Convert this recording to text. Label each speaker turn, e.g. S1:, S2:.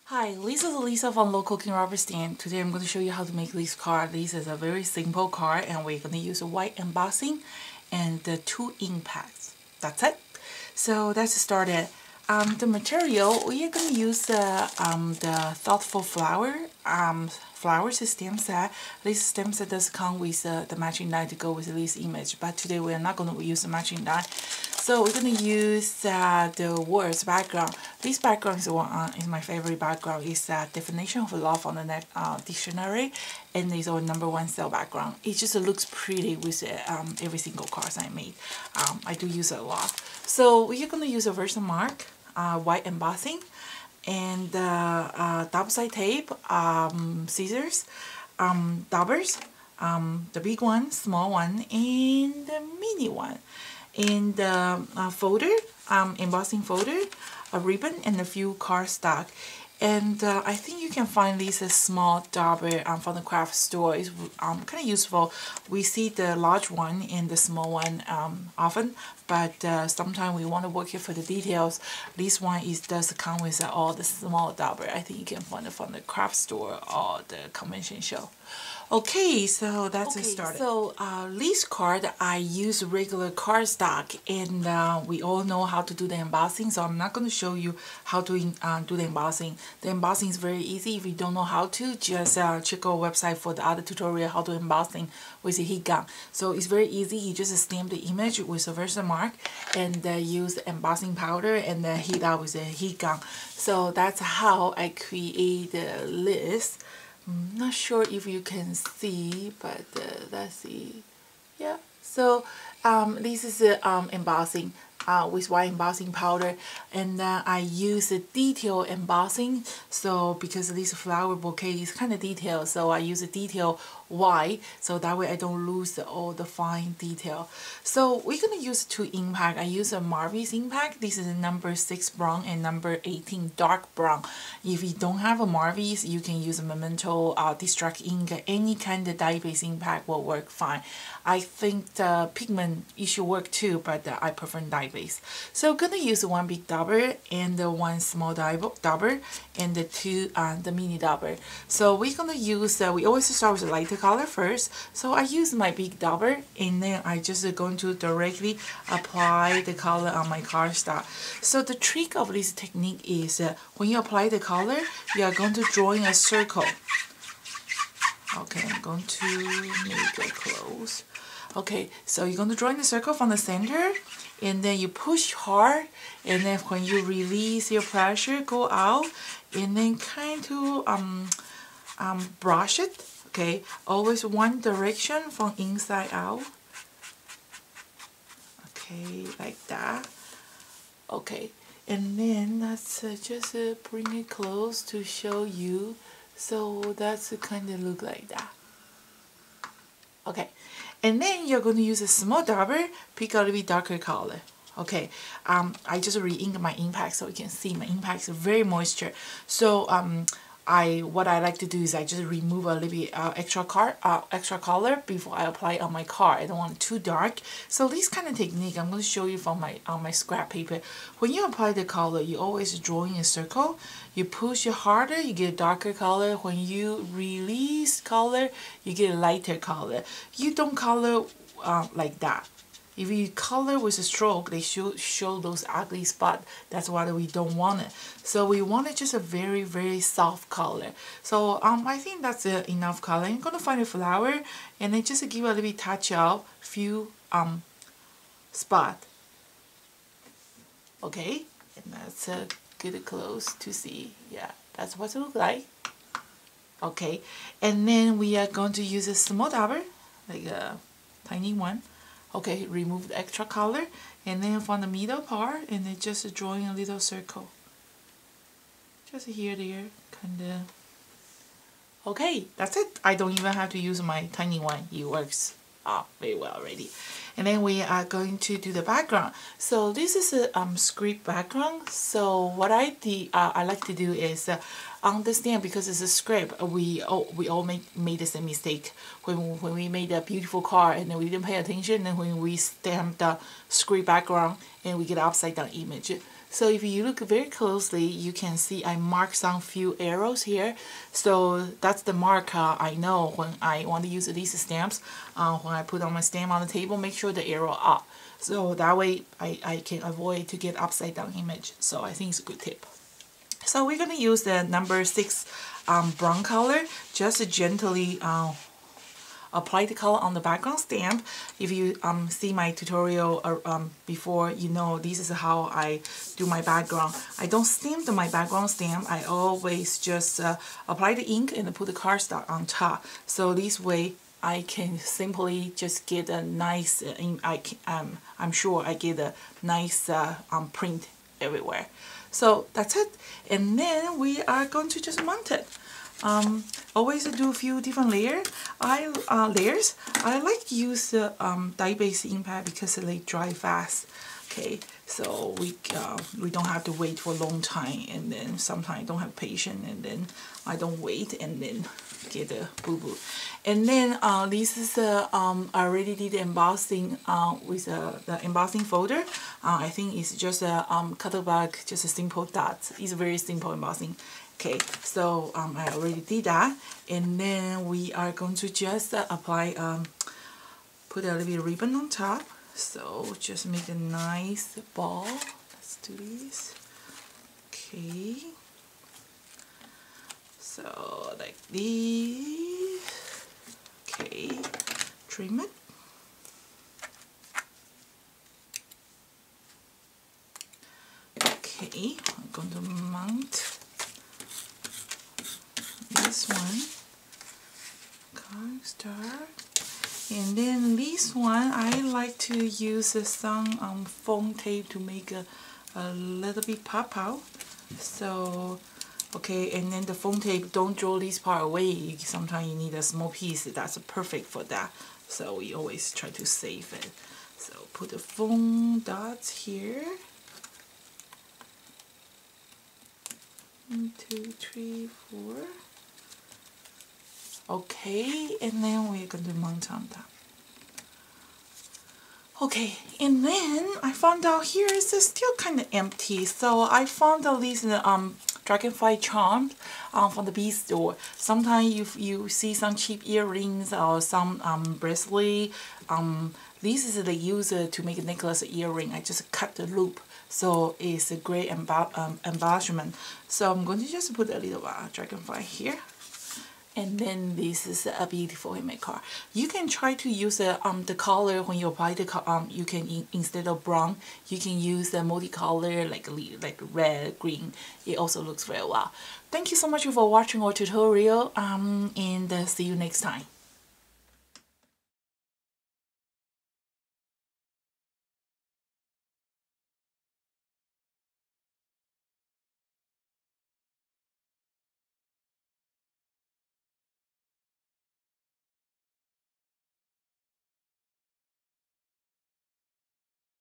S1: Hi, this is Lisa from Local King Rubber Stand. Today I'm going to show you how to make this card. This is a very simple card and we're going to use a white embossing and the 2 ink pads. That's it. So let's start it. The material, we are going to use the Thoughtful Flowers stem set. This stem set does come with the matching die to go with this image, but today we are not going to use the matching die. So we're going to use the words background. This background is my favorite background. It's Definition of Love on the dictionary, and it's our #1 sale background. It just looks pretty with every single card I made. I do use it a lot. So we're going to use a version mark, white embossing, and double-sided tape, scissors, daubers, the big one, small one, and the mini one. And folder, embossing folder, a ribbon, and a few cardstock. And I think you can find these small dauber from the craft store. It's kind of useful. We see the large one and the small one often, but sometimes we want to work it for the details. This one does come with all the small dauber. I think you can find it from the craft store or the convention show. Okay, so that's started. So this card, I use regular cardstock, and we all know how to do the embossing, so I'm not going to show you how to do the embossing. The embossing is very easy. If you don't know how to, just check our website for the other tutorial how to embossing with a heat gun. So it's very easy. You just stamp the image with a version mark and use the embossing powder and heat up with a heat gun. So that's how I create this. I'm not sure if you can see, but let's see. Yeah, so this is embossing with white embossing powder, and I use a detail embossing. So because this flower bouquet is kind of detailed, so I use a detail white, so that way I don't lose all the fine detail. So we're gonna use 2 ink pack. I use a Marvis ink pack. This is a #6 brown and #18 dark brown. If you don't have a Marvis, you can use a Memento Distract ink. Any kind of dye-based ink pack will work fine. I think the pigment it should work too, but I prefer dye-based. So I'm gonna use 1 big dauber and 1 small dauber and the mini dauber. So we're gonna use we always start with the lighter color first. So I use my big dauber, and then I just going to directly apply the color on my cardstock. So the trick of this technique is when you apply the color, you are going to draw in a circle. Okay, I'm going to make it close. Okay, so you're going to draw in a circle from the center, and then you push hard, and then when you release your pressure, go out, and then kind of brush it. Okay, always one direction from inside out. Okay, like that. Okay, and then let's just bring it close to show you. So that's kind of look like that. Okay, and then you're going to use a small dauber, pick a little bit darker color. Okay, I just re-ink my impact so you can see my impact is very moisture. So what I like to do is I just remove a little bit extra color before I apply it on my card. I don't want it too dark. So this kind of technique I'm going to show you from my scrap paper. When you apply the color, you always draw in a circle. You push it harder, you get a darker color. When you release color, you get a lighter color. You don't color like that. If you color with a stroke, they show those ugly spots. That's why we don't want it. So we want it just a very, very soft color. So I think that's enough color. I'm gonna find a flower and then just give a little bit touch up, few spot. Okay, and that's get close to see. Yeah, that's what it looks like. Okay, and then we are going to use a small dauber, like a tiny one. Okay, remove the extra color, and then from the middle part, and then just drawing a little circle. Just here, there, kinda. Okay, that's it. I don't even have to use my tiny one. It works very well already. And then we are going to do the background. So this is a script background. So what I like to do is understand, because it's a script, we all made the same mistake when we made a beautiful card and then we didn't pay attention, and when we stamp the script background and we get upside down image. So if you look very closely, you can see I marked some few arrows here. So that's the marker I know when I want to use these stamps. When I put on my stamp on the table, make sure the arrow up. So that way I can avoid to get upside down image. So I think it's a good tip. So we're going to use the number 6 brown color, just gently apply the color on the background stamp. If you see my tutorial before, you know this is how I do my background. I don't stamp my background stamp. I always just apply the ink and put the cardstock on top. So this way I can simply just get a nice, I'm sure I get a nice print everywhere. So that's it. And then we are going to just mount it. Always do a few different layers. I like to use the dye-based ink pad because they dry fast. Okay, so we don't have to wait for a long time, and then sometimes I don't have patience, and then I don't wait, and then get a boo-boo. And then this is I already did the embossing with the embossing folder. I think it's just a cutter bag, just a simple dot. It's very simple embossing. Okay, so I already did that, and then we are going to just apply, put a little bit of ribbon on top. So just make a nice ball. Let's do this. Okay. So like this. Okay. Trim it. Okay. I'm going to mount this one. Cardstock. And then this one, I like to use some foam tape to make a little bit pop out. So, okay, and then the foam tape, don't throw this part away. Sometimes you need a small piece. That's perfect for that. So we always try to save it. So put the foam dots here. 1, 2, 3, 4. Okay, and then we're going to mount on that. Okay, and then I found out here is still kind of empty, so I found out these dragonfly charms from the bee store. Sometimes you see some cheap earrings or some bracelet. This is the user to make a necklace earring. I just cut the loop, so it's a great embellishment. So I'm going to just put a little dragonfly here. And then this is a beautiful handmade card. You can try to use the color when you apply the you can instead of brown, you can use the multicolor like red, green. It also looks very well. Thank you so much for watching our tutorial and see you next time.